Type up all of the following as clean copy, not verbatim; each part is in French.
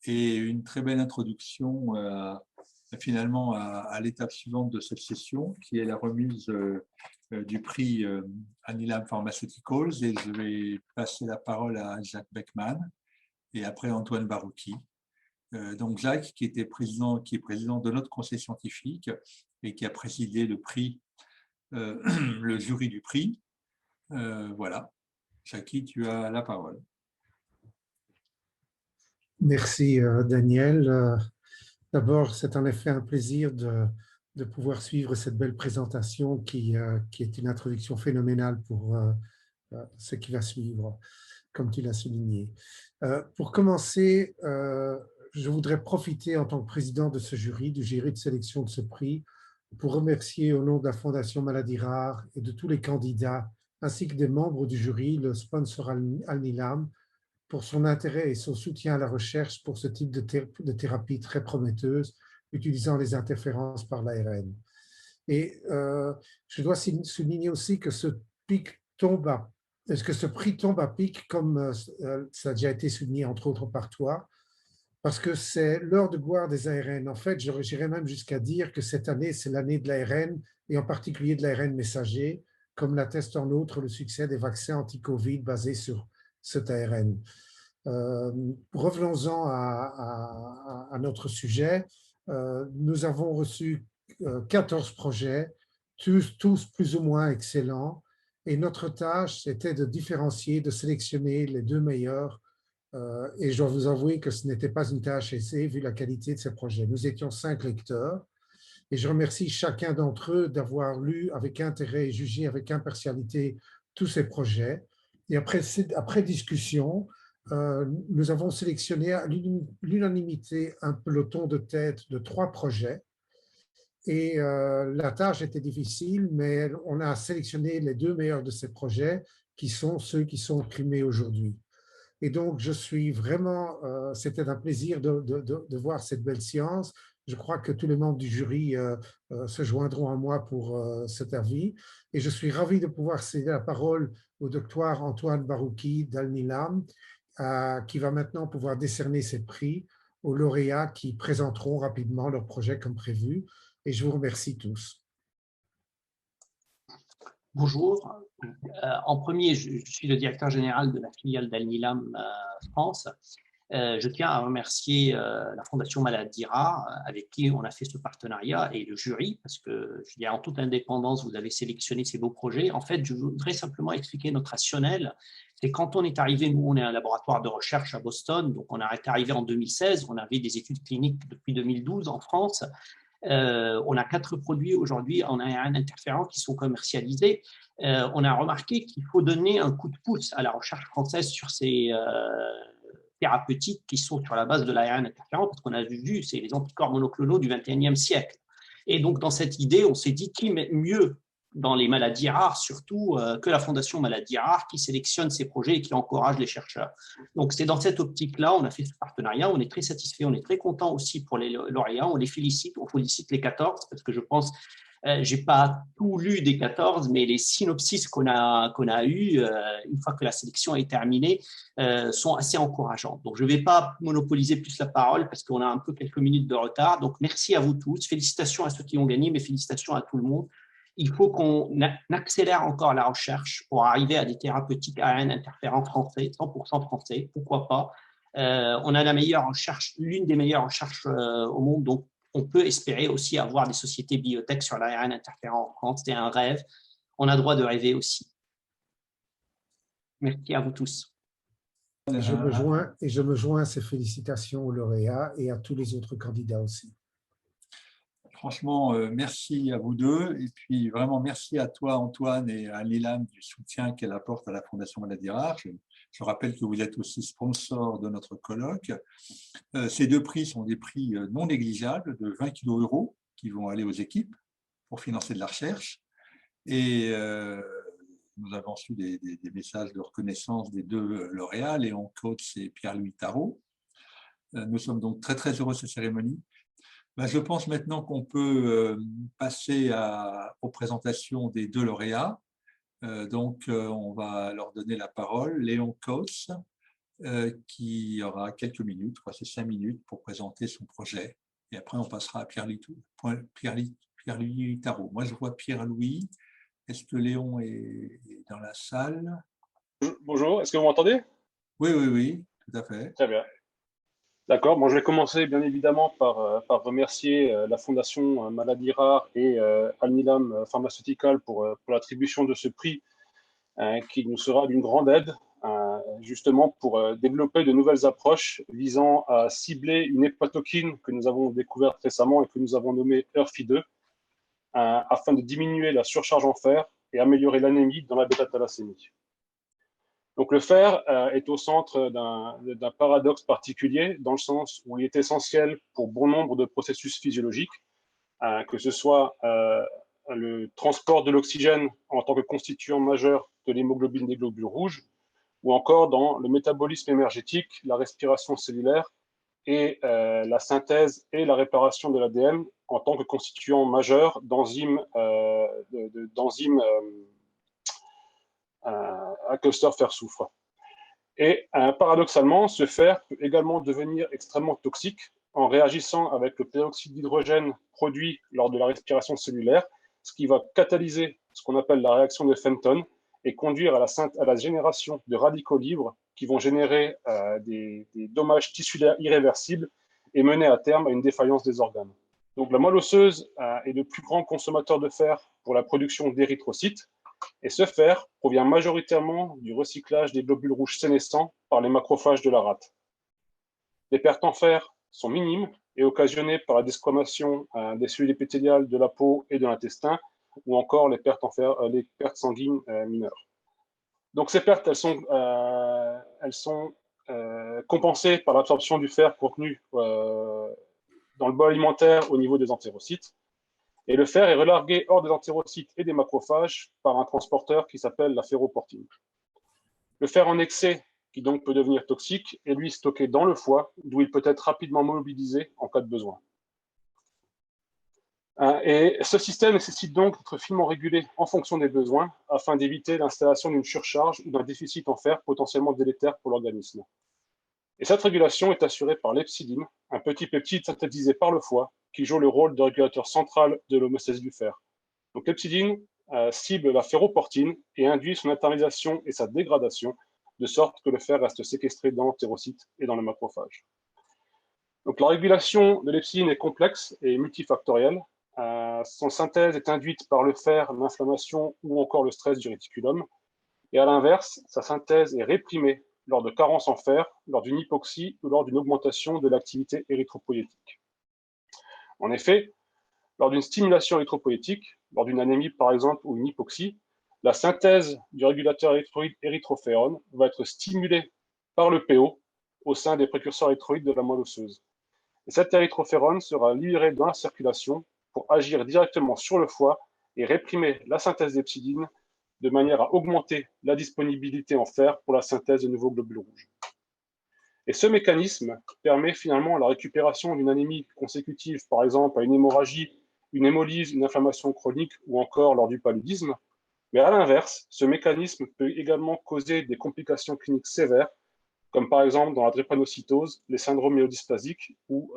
et une très belle introduction finalement à l'étape suivante de cette session, qui est la remise du prix Alnylam Pharmaceuticals. Et je vais passer la parole à Jacques Beckman et après Antoine Barouki. Donc Jacques, qui est président de notre conseil scientifique et qui a présidé le prix, le jury du prix. Voilà. Jackie, tu as la parole. Merci Daniel. D'abord, c'est en effet un plaisir de pouvoir suivre cette belle présentation qui est une introduction phénoménale pour ce qui va suivre, comme tu l'as souligné. Pour commencer, je voudrais profiter en tant que président de ce jury, du jury de sélection de ce prix, pour remercier au nom de la Fondation Maladies Rares et de tous les candidats, ainsi que des membres du jury, le sponsor Alnylam, pour son intérêt et son soutien à la recherche pour ce type de thérapie très prometteuse, utilisant les interférences par l'ARN. Et je dois souligner aussi que ce prix tombe à pic, comme ça a déjà été souligné entre autres par toi, parce que c'est l'heure de gloire des ARN. En fait, j'irais même jusqu'à dire que cette année, c'est l'année de l'ARN, et en particulier de l'ARN messager, comme l'atteste en outre le succès des vaccins anti-Covid basés sur cet ARN. Revenons-en à notre sujet. Nous avons reçu 14 projets, tous plus ou moins excellents, et notre tâche était de différencier, de sélectionner les 2 meilleurs, et je dois vous avouer que ce n'était pas une tâche aisée vu la qualité de ces projets. Nous étions 5 lecteurs, et je remercie chacun d'entre eux d'avoir lu avec intérêt et jugé avec impartialité tous ces projets. Et après discussion, nous avons sélectionné à l'unanimité un peloton de tête de 3 projets. Et la tâche était difficile, mais on a sélectionné les 2 meilleurs de ces projets, qui sont ceux qui sont primés aujourd'hui. Et donc, je suis vraiment, c'était un plaisir de voir cette belle science. Je crois que tous les membres du jury se joindront à moi pour cet avis. Et je suis ravi de pouvoir céder la parole au docteur Antoine Barouki d'Alnylam, qui va maintenant pouvoir décerner ces prix aux lauréats qui présenteront rapidement leur projet comme prévu. Et je vous remercie tous. Bonjour. En premier, je suis le directeur général de la filiale d'Alnylam France. Je tiens à remercier la Fondation Maladies Rares avec qui on a fait ce partenariat et le jury, parce que je dis, en toute indépendance, vous avez sélectionné ces beaux projets. En fait, je voudrais simplement expliquer notre rationnel. C'est quand on est arrivé, nous, on est un laboratoire de recherche à Boston, donc on est arrivé en 2016, on avait des études cliniques depuis 2012 en France. On a 4 produits aujourd'hui en ARN interférent qui sont commercialisés. On a remarqué qu'il faut donner un coup de pouce à la recherche française sur ces thérapeutiques qui sont sur la base de l'ARN interférent, parce qu'on a vu, c'est les anticorps monoclonaux du 21e siècle. Et donc, dans cette idée, on s'est dit qui mieux dans les maladies rares, surtout que la Fondation Maladies Rares qui sélectionne ces projets et qui encourage les chercheurs. Donc, c'est dans cette optique-là, on a fait ce partenariat, on est très satisfait, on est très content aussi pour les lauréats, on les félicite, on félicite les 14, parce que je pense, je n'ai pas tout lu des 14, mais les synopsis qu'on a eus, une fois que la sélection est terminée, sont assez encourageantes. Donc, je ne vais pas monopoliser plus la parole parce qu'on a un peu quelques minutes de retard. Donc, merci à vous tous, félicitations à ceux qui ont gagné, mais félicitations à tout le monde. Il faut qu'on accélère encore la recherche pour arriver à des thérapeutiques ARN interférents français, 100% français, pourquoi pas. On a la meilleure recherche, l'une des meilleures recherches au monde, donc on peut espérer aussi avoir des sociétés biotech sur l'ARN interférent en France. C'est un rêve, on a droit de rêver aussi. Merci à vous tous. Je me joins à ces félicitations aux lauréats et à tous les autres candidats aussi. Franchement, merci à vous deux. Et puis, vraiment, merci à toi, Antoine, et à Alnylam du soutien qu'elle apporte à la Fondation Maladies Rares. Je rappelle que vous êtes aussi sponsor de notre colloque. Ces 2 prix sont des prix non négligeables de 20 kg € qui vont aller aux équipes pour financer de la recherche. Et nous avons reçu des messages de reconnaissance des 2 lauréats, Léon Coates et Pierre-Louis Tarot. Nous sommes donc très, très heureux de cette cérémonie. Je pense maintenant qu'on peut passer aux présentations des 2 lauréats. Donc, on va leur donner la parole. Léon Coates, qui aura quelques minutes, je crois que c'est 5 minutes, pour présenter son projet. Et après, on passera à Pierre-Louis Tarot. Moi, je vois Pierre-Louis. Est-ce que Léon est dans la salle? Bonjour, est-ce que vous m'entendez? Oui, oui, oui, tout à fait. Très bien. D'accord, bon, je vais commencer bien évidemment par remercier la Fondation Maladies Rares et Alnilam Pharmaceutical pour l'attribution de ce prix qui nous sera d'une grande aide, justement pour développer de nouvelles approches visant à cibler une hépatokine que nous avons découverte récemment et que nous avons nommée ERFI2, afin de diminuer la surcharge en fer et améliorer l'anémie dans la bêta-thalassémie. Donc le fer est au centre d'un paradoxe particulier, dans le sens où il est essentiel pour bon nombre de processus physiologiques, que ce soit le transport de l'oxygène en tant que constituant majeur de l'hémoglobine des globules rouges, ou encore dans le métabolisme énergétique, la respiration cellulaire et la synthèse et la réparation de l'ADN en tant que constituant majeur d'enzymes à cluster fer-soufre. Et paradoxalement, ce fer peut également devenir extrêmement toxique en réagissant avec le peroxyde d'hydrogène produit lors de la respiration cellulaire, ce qui va catalyser ce qu'on appelle la réaction de Fenton et conduire à la génération de radicaux libres qui vont générer des dommages tissulaires irréversibles et mener à terme à une défaillance des organes. Donc la moelle osseuse est le plus grand consommateur de fer pour la production d'érythrocytes, et ce fer provient majoritairement du recyclage des globules rouges sénescents par les macrophages de la rate. Les pertes en fer sont minimes et occasionnées par la desquamation des cellules épithéliales de la peau et de l'intestin, ou encore les pertes sanguines mineures. Donc ces pertes, elles sont compensées par l'absorption du fer contenu dans le bol alimentaire au niveau des entérocytes. Et le fer est relargué hors des entérocytes et des macrophages par un transporteur qui s'appelle la ferroportine. Le fer en excès, qui donc peut devenir toxique, est lui stocké dans le foie, d'où il peut être rapidement mobilisé en cas de besoin. Et ce système nécessite donc d'être finement régulé en fonction des besoins, afin d'éviter l'installation d'une surcharge ou d'un déficit en fer potentiellement délétère pour l'organisme. Et cette régulation est assurée par l'hepsidine, un petit peptide synthétisé par le foie, qui joue le rôle de régulateur central de l'homéostasie du fer. Donc l'hepsidine cible la ferroportine et induit son internalisation et sa dégradation, de sorte que le fer reste séquestré dans l'entérocyte et dans le macrophage. Donc la régulation de l'hepsidine est complexe et multifactorielle. Son synthèse est induite par le fer, l'inflammation ou encore le stress du réticulum. Et à l'inverse, sa synthèse est réprimée lors de carences en fer, lors d'une hypoxie ou lors d'une augmentation de l'activité érythropoïétique. En effet, lors d'une stimulation érythropoïétique, lors d'une anémie par exemple ou une hypoxie, la synthèse du régulateur érythroïde érythrophérone va être stimulée par le PO au sein des précurseurs érythroïdes de la moelle osseuse. Et cette érythrophérone sera libérée dans la circulation pour agir directement sur le foie et réprimer la synthèse d'hepsidine de manière à augmenter la disponibilité en fer pour la synthèse de nouveaux globules rouges. Et ce mécanisme permet finalement la récupération d'une anémie consécutive, par exemple à une hémorragie, une hémolyse, une inflammation chronique ou encore lors du paludisme. Mais à l'inverse, ce mécanisme peut également causer des complications cliniques sévères, comme par exemple dans la drépanocytose, les syndromes myélodysplasiques ou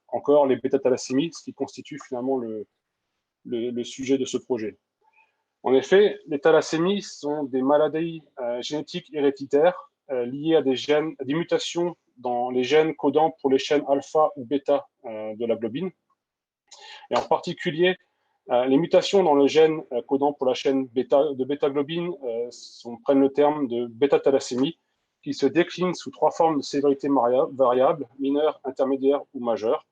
encore les bêta-thalassémies, ce qui constitue finalement le sujet de ce projet. En effet, les thalassémies sont des maladies génétiques héréditaires liées à des mutations dans les gènes codant pour les chaînes alpha ou bêta de la globine. Et en particulier, les mutations dans le gène codant pour la chaîne de bêta-globine prennent le terme de bêta-thalassémie, qui se décline sous 3 formes de sévérité variable, mineure, intermédiaire ou majeure.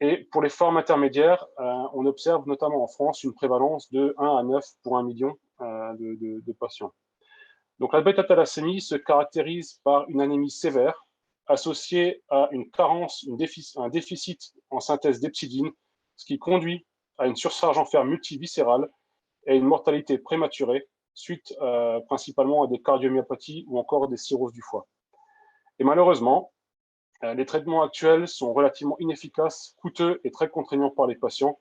Et pour les formes intermédiaires, on observe notamment en France une prévalence de 1 à 9 pour 1 million de patients. Donc la bêta-thalassémie se caractérise par une anémie sévère associée à une carence, un déficit en synthèse d'hepsidine, ce qui conduit à une surcharge en fer multiviscérale et à une mortalité prématurée suite principalement à des cardiomyopathies ou encore des cirrhoses du foie. Et malheureusement, les traitements actuels sont relativement inefficaces, coûteux et très contraignants pour les patients,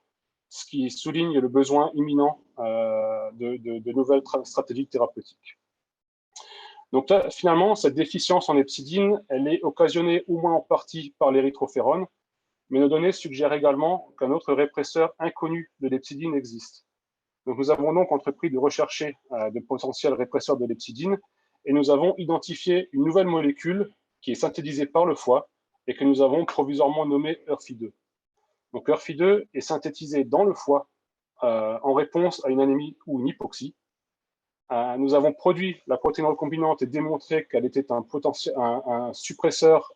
ce qui souligne le besoin imminent de nouvelles stratégies thérapeutiques. Donc là, finalement, cette déficience en hepcidine, elle est occasionnée au moins en partie par l'érythrophérone, mais nos données suggèrent également qu'un autre répresseur inconnu de l'hepcidine existe. Donc nous avons donc entrepris de rechercher de potentiels répresseurs de l'hepcidine et nous avons identifié une nouvelle molécule qui est synthétisée par le foie et que nous avons provisoirement nommée ERFI2. Donc ERFI2 est synthétisée dans le foie en réponse à une anémie ou une hypoxie. Nous avons produit la protéine recombinante et démontré qu'elle était un suppresseur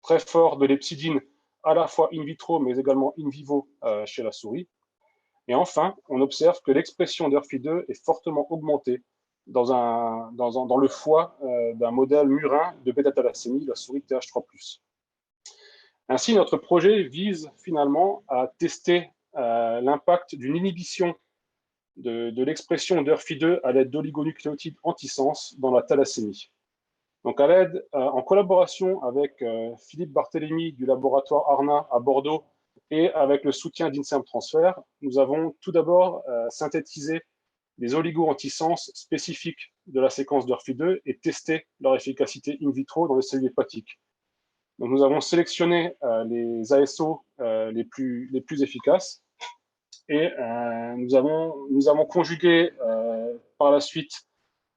très fort de l'hepcidine, à la fois in vitro mais également in vivo chez la souris. Et enfin, on observe que l'expression d'ERFI2 est fortement augmentée dans le foie d'un modèle murin de bêta-thalassémie, la souris TH3+. Ainsi, notre projet vise finalement à tester l'impact d'une inhibition de l'expression d'ERFI2 à l'aide d'oligonucléotides antisens dans la thalassémie. Donc, en collaboration avec Philippe Barthélémy du laboratoire ARNA à Bordeaux et avec le soutien d'Inserm Transfer, nous avons tout d'abord synthétisé des oligos-antisens spécifiques de la séquence d'ERFI2 et testé leur efficacité in vitro dans les cellules hépatiques. Donc, nous avons sélectionné les ASO les plus efficaces et nous avons conjugué par la suite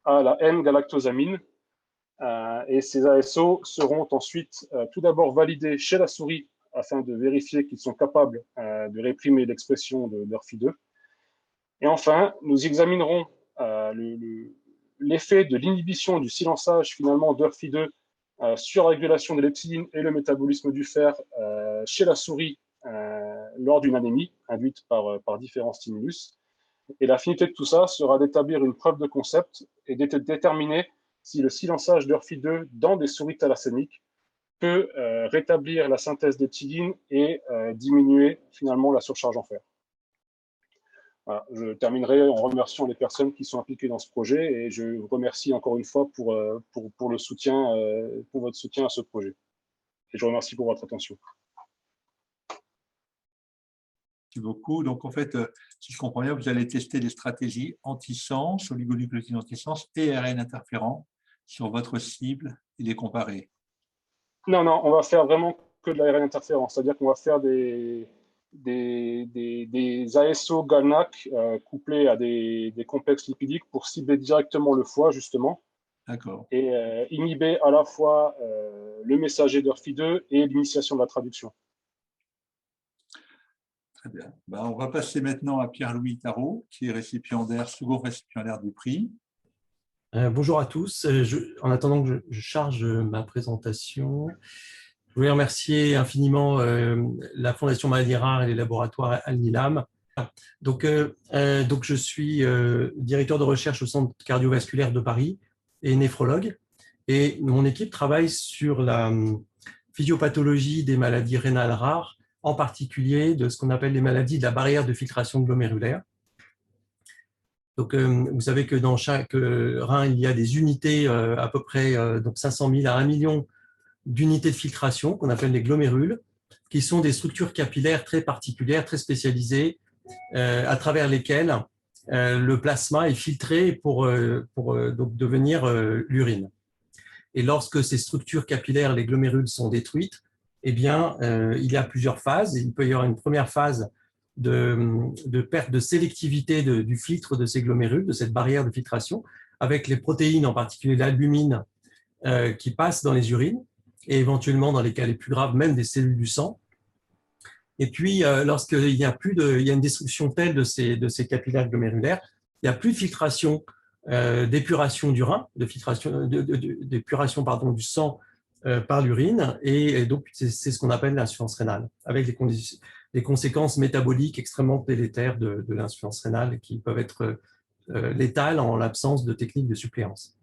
à la N-galactosamine. Et ces ASO seront ensuite tout d'abord validés chez la souris afin de vérifier qu'ils sont capables de réprimer l'expression de l'ERFI2. Et enfin, nous examinerons l'effet de l'inhibition du silençage finalement d'ERFI2 sur la régulation de l'hepcidine et le métabolisme du fer chez la souris lors d'une anémie induite par différents stimulus. Et la finalité de tout ça sera d'établir une preuve de concept et de déterminer si le silençage d'ERFI2 dans des souris thalassémiques peut rétablir la synthèse d'hepcidine et diminuer finalement la surcharge en fer. Voilà, je terminerai en remerciant les personnes qui sont impliquées dans ce projet et je vous remercie encore une fois pour le soutien, pour votre soutien à ce projet. Et je vous remercie pour votre attention. Merci beaucoup. Donc, en fait, si je comprends bien, vous allez tester des stratégies antisens, oligonucléotides antisens et ARN interférents sur votre cible et les comparer. Non, on va faire vraiment que de l'ARN interférent, c'est-à-dire qu'on va faire des ASO GalNAc couplés à des complexes lipidiques pour cibler directement le foie, justement. D'accord. Et inhiber à la fois le messager d'ERFI2 et l'initiation de la traduction. Très bien. On va passer maintenant à Pierre-Louis Tarot, qui est second récipiendaire du prix. Bonjour à tous. En attendant que je charge ma présentation, je voulais remercier infiniment la Fondation Maladies Rares et les laboratoires Alnilam. Donc, je suis directeur de recherche au Centre cardiovasculaire de Paris et néphrologue. Et mon équipe travaille sur la physiopathologie des maladies rénales rares, en particulier de ce qu'on appelle les maladies de la barrière de filtration glomérulaire. Donc, vous savez que dans chaque rein, il y a des unités, à peu près donc 500 000 à 1 million d'unités de filtration qu'on appelle les glomérules, qui sont des structures capillaires très particulières, très spécialisées, à travers lesquelles le plasma est filtré pour donc devenir l'urine. Et lorsque ces structures capillaires, les glomérules, sont détruites, eh bien, il y a plusieurs phases. Il peut y avoir une première phase de perte de sélectivité du filtre de ces glomérules, de cette barrière de filtration, avec les protéines, en particulier l'albumine, qui passent dans les urines, et éventuellement, dans les cas les plus graves, même des cellules du sang. Et puis, lorsqu'il y a une destruction telle de ces capillaires glomérulaires, il n'y a plus de filtration, d'épuration du rein, d'épuration du sang par l'urine, et donc c'est ce qu'on appelle l'insuffisance rénale, avec des conséquences métaboliques extrêmement délétères de l'insuffisance rénale qui peuvent être létales en l'absence de techniques de suppléance.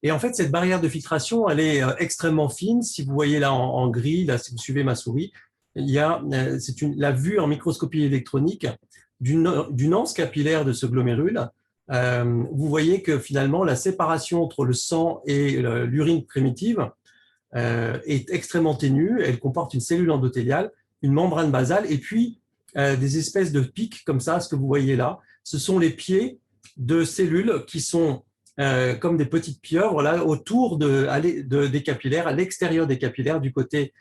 Et en fait, cette barrière de filtration, elle est extrêmement fine. Si vous voyez là en gris, là, si vous suivez ma souris, c'est la vue en microscopie électronique d'une anse capillaire de ce glomérule. Vous voyez que finalement, la séparation entre le sang et l'urine primitive est extrêmement ténue. Elle comporte une cellule endothéliale, une membrane basale et puis des espèces de pics comme ça, ce que vous voyez là. Ce sont les pieds de cellules qui sont comme des petites pieuvres là, autour des capillaires, à l'extérieur des capillaires, du côté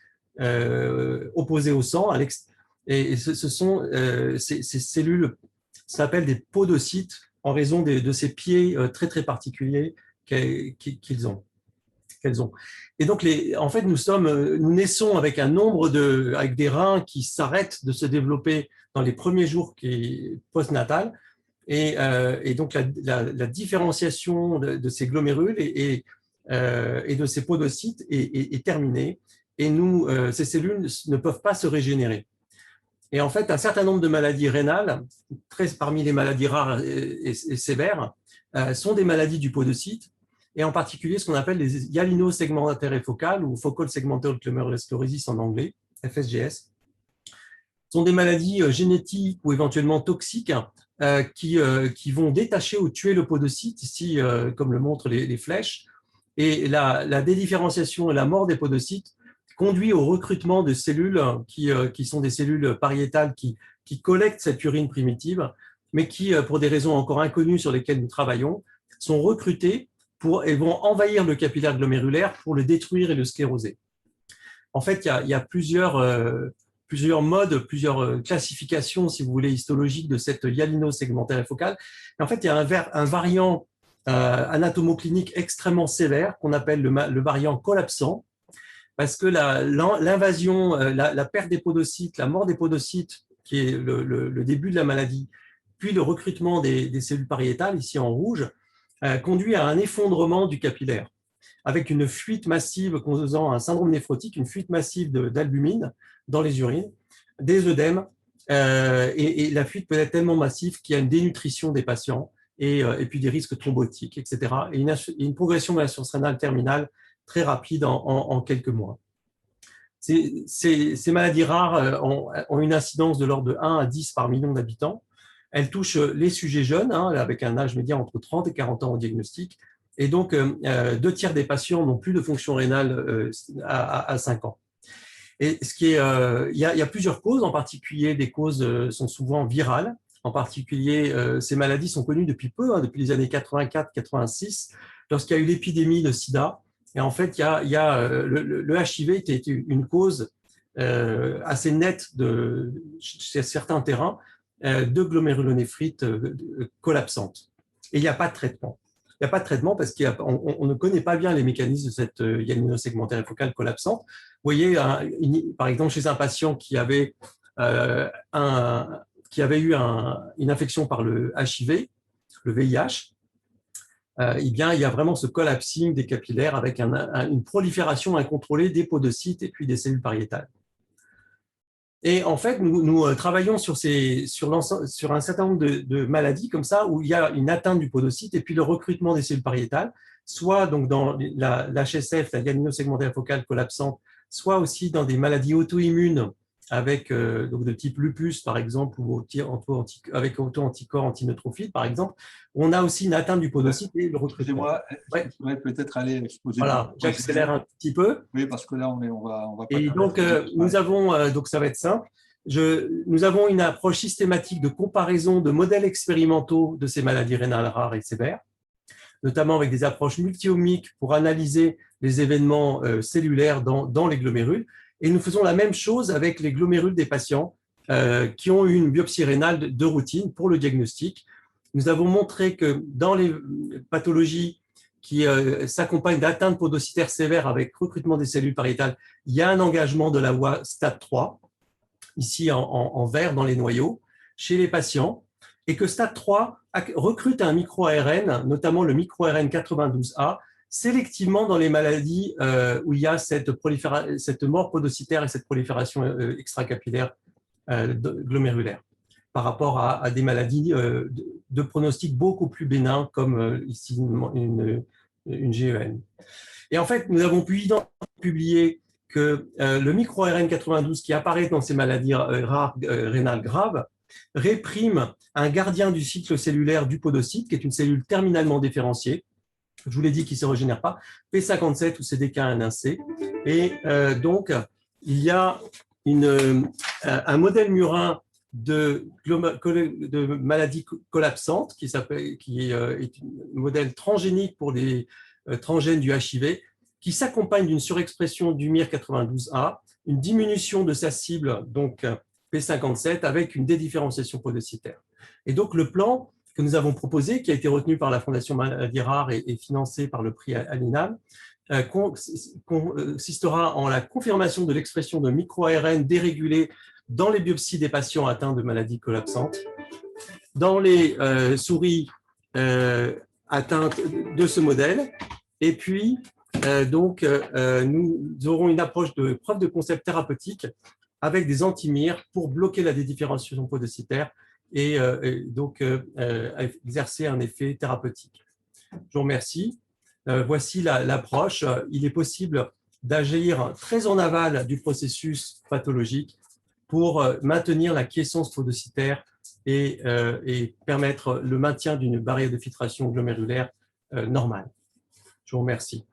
opposé au sang. Et ce sont ces cellules s'appellent des podocytes en raison de ces pieds très très particuliers qu'elles ont. Et donc, en fait, nous naissons avec avec des reins qui s'arrêtent de se développer dans les premiers jours post-natales. Et donc, la différenciation de ces glomérules et de ces podocytes est terminée. Et ces cellules ne peuvent pas se régénérer. Et en fait, un certain nombre de maladies rénales, parmi les maladies rares et sévères, sont des maladies du podocyte, et en particulier ce qu'on appelle les hyalino-segmentaires focales ou focal segmental glomerulosclerosis en anglais, FSGS. Ce sont des maladies génétiques ou éventuellement toxiques qui vont détacher ou tuer le podocyte, ici comme le montrent les flèches, et la dédifférenciation et la mort des podocytes conduit au recrutement de cellules qui sont des cellules pariétales qui collectent cette urine primitive, mais qui, pour des raisons encore inconnues sur lesquelles nous travaillons, sont recrutées et vont envahir le capillaire glomérulaire pour le détruire et le scléroser. En fait, il y a plusieurs modes, plusieurs classifications, si vous voulez, histologiques de cette hyalino-segmentaire focale. Et en fait, il y a un variant anatomoclinique extrêmement sévère qu'on appelle le variant collapsant, parce que l'invasion, la perte des podocytes, la mort des podocytes, qui est le début de la maladie, puis le recrutement des cellules pariétales, ici en rouge, conduit à un effondrement du capillaire, avec une fuite massive causant un syndrome néphrotique, une fuite massive d'albumine dans les urines, des œdèmes, et la fuite peut être tellement massive qu'il y a une dénutrition des patients, et puis des risques thrombotiques, etc. Et une progression de l'insuffisance rénale terminale très rapide en quelques mois. Ces maladies rares ont une incidence de l'ordre de 1 à 10 par million d'habitants. Elles touchent les sujets jeunes, avec un âge médian entre 30 et 40 ans au diagnostic. Et donc, 2 tiers des patients n'ont plus de fonction rénale à 5 ans. Et il y a plusieurs causes, en particulier des causes sont souvent virales. En particulier, ces maladies sont connues depuis peu, depuis les années 84-86, lorsqu'il y a eu l'épidémie de sida. Et en fait, le HIV était une cause assez nette chez certains terrains de glomérulonéphrite collapsante. Et il n'y a pas de traitement. Il n'y a pas de traitement parce qu'on ne connaît pas bien les mécanismes de cette hyalino-segmentaire focale collapsante. Vous voyez, par exemple, chez un patient qui avait eu une infection par le HIV, le VIH, eh bien, il y a vraiment ce collapsing des capillaires avec une prolifération incontrôlée des podocytes et puis des cellules pariétales. Et en fait, nous travaillons sur un certain nombre de maladies comme ça, où il y a une atteinte du podocyte et puis le recrutement des cellules pariétales, soit donc dans l'HSF, la hyalino-segmentaire focale collapsante, soit aussi dans des maladies auto-immunes donc de type lupus, par exemple, ou avec auto-anticorps antineutrophile, par exemple. On a aussi une atteinte du podocyte et le recrutement. Excusez-moi, je pourrais peut-être aller exposer. Voilà, j'accélère un petit peu. Oui, parce que là, on va pas. Et donc, donc ça va être simple. Nous avons une approche systématique de comparaison de modèles expérimentaux de ces maladies rénales rares et sévères, notamment avec des approches multi-omiques pour analyser les événements cellulaires dans les glomérules. Et nous faisons la même chose avec les glomérules des patients qui ont eu une biopsie rénale de routine pour le diagnostic. Nous avons montré que dans les pathologies qui s'accompagnent d'atteintes podocytaires sévères avec recrutement des cellules pariétales, il y a un engagement de la voie stade 3, ici en vert dans les noyaux, chez les patients, et que stade 3 recrute un micro-ARN, notamment le micro-ARN 92A, sélectivement dans les maladies où il y a cette mort podocytaire et cette prolifération extracapillaire glomérulaire, par rapport à des maladies de pronostic beaucoup plus bénin, comme ici une GEN. Et en fait, nous avons pu publier que le micro-ARN 92 qui apparaît dans ces maladies rares rénales graves réprime un gardien du cycle cellulaire du podocyte, qui est une cellule terminalement différenciée. Je vous l'ai dit, qui ne se régénère pas, P57 ou CDK1C. Et donc, il y a un modèle murin de maladies collapsantes qui est un modèle transgénique pour les transgènes du HIV, qui s'accompagne d'une surexpression du MIR92A, une diminution de sa cible, donc P57, avec une dédifférenciation podocytaire. Et donc le plan que nous avons proposé, qui a été retenu par la Fondation Maladies Rares et financé par le prix Allinam, consistera en la confirmation de l'expression de micro-ARN dérégulés dans les biopsies des patients atteints de maladies collapsantes, dans les souris atteintes de ce modèle, et puis nous aurons une approche de preuve de concept thérapeutique avec des antimyres pour bloquer la dédifférenciation podocytaire et donc exercer un effet thérapeutique. Je vous remercie. Voici l'approche. Il est possible d'agir très en aval du processus pathologique pour maintenir la quiescence podocytaire et permettre le maintien d'une barrière de filtration glomérulaire normale. Je vous remercie.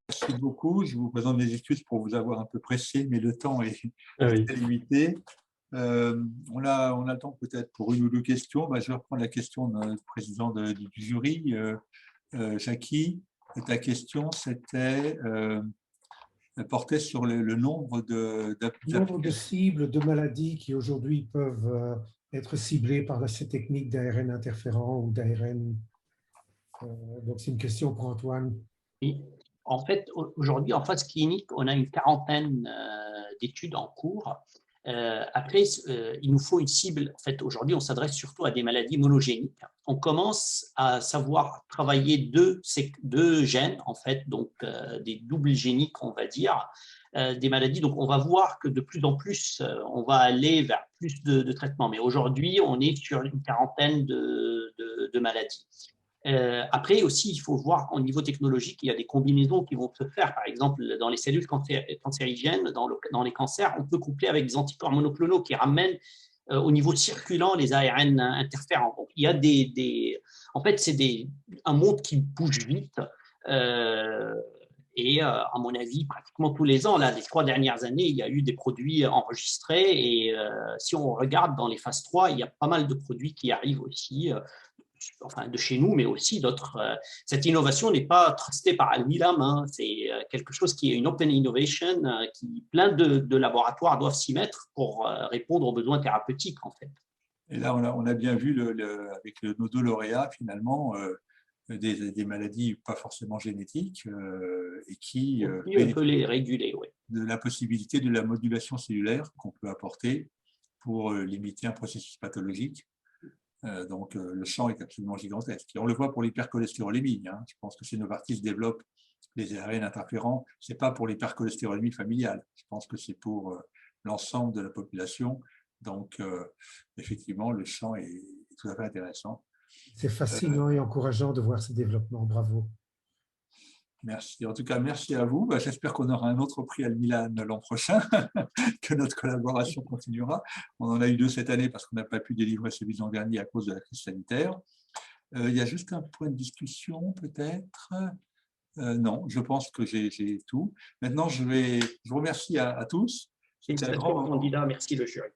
Merci beaucoup. Je vous présente mes excuses pour vous avoir un peu pressé, mais le temps est Oui. limité. On a le temps peut-être pour une ou deux questions. Je vais reprendre la question de notre président du jury. Jackie, ta question portait sur le nombre de cibles de maladies qui aujourd'hui peuvent être ciblées par ces techniques d'ARN interférent ou d'ARN. Donc c'est une question pour Antoine. Oui. En fait, aujourd'hui, en phase clinique, on a une quarantaine d'études en cours. Après, il nous faut une cible. En fait, aujourd'hui, on s'adresse surtout à des maladies monogéniques. On commence à savoir travailler deux gènes, en fait, donc des doubles géniques, on va dire, des maladies. Donc, on va voir que de plus en plus, on va aller vers plus de traitements. Mais aujourd'hui, on est sur une quarantaine de maladies. Après aussi, il faut voir qu'au niveau technologique, il y a des combinaisons qui vont se faire. Par exemple, dans les cellules cancérigènes, dans les cancers, on peut coupler avec des anticorps monoclonaux qui ramènent au niveau circulant les ARN interférents. Donc, il y a en fait, c'est un monde qui bouge vite. Et à mon avis, pratiquement tous les ans, là, les 3 dernières années, il y a eu des produits enregistrés. Et si on regarde dans les phases 3, il y a pas mal de produits qui arrivent aussi. Enfin de chez nous, mais aussi d'autres. Cette innovation n'est pas trustée par Alnilam, hein. C'est quelque chose qui est une open innovation, qui plein de laboratoires doivent s'y mettre pour répondre aux besoins thérapeutiques, en fait. Et là, on a bien vu avec nos deux lauréats, finalement, des maladies pas forcément génétiques et qui on peut les réguler, oui. De la possibilité de la modulation cellulaire qu'on peut apporter pour limiter un processus pathologique. Donc, le champ est absolument gigantesque. Et on le voit pour l'hypercholestérolémie. Hein. Je pense que chez Novartis développe les ARN interférents. Ce n'est pas pour l'hypercholestérolémie familiale. Je pense que c'est pour l'ensemble de la population. Donc, effectivement, le champ est tout à fait intéressant. C'est fascinant et encourageant de voir ce développement. Bravo. Merci. En tout cas, merci à vous. J'espère qu'on aura un autre prix Alnilam l'an prochain, que notre collaboration continuera. On en a eu 2 cette année parce qu'on n'a pas pu délivrer celui de l'an dernier à cause de la crise sanitaire. Il y a juste un point de discussion, peut-être. Non, je pense que j'ai tout. Maintenant, je vous remercie à tous. Félicitations au candidat, merci le jury.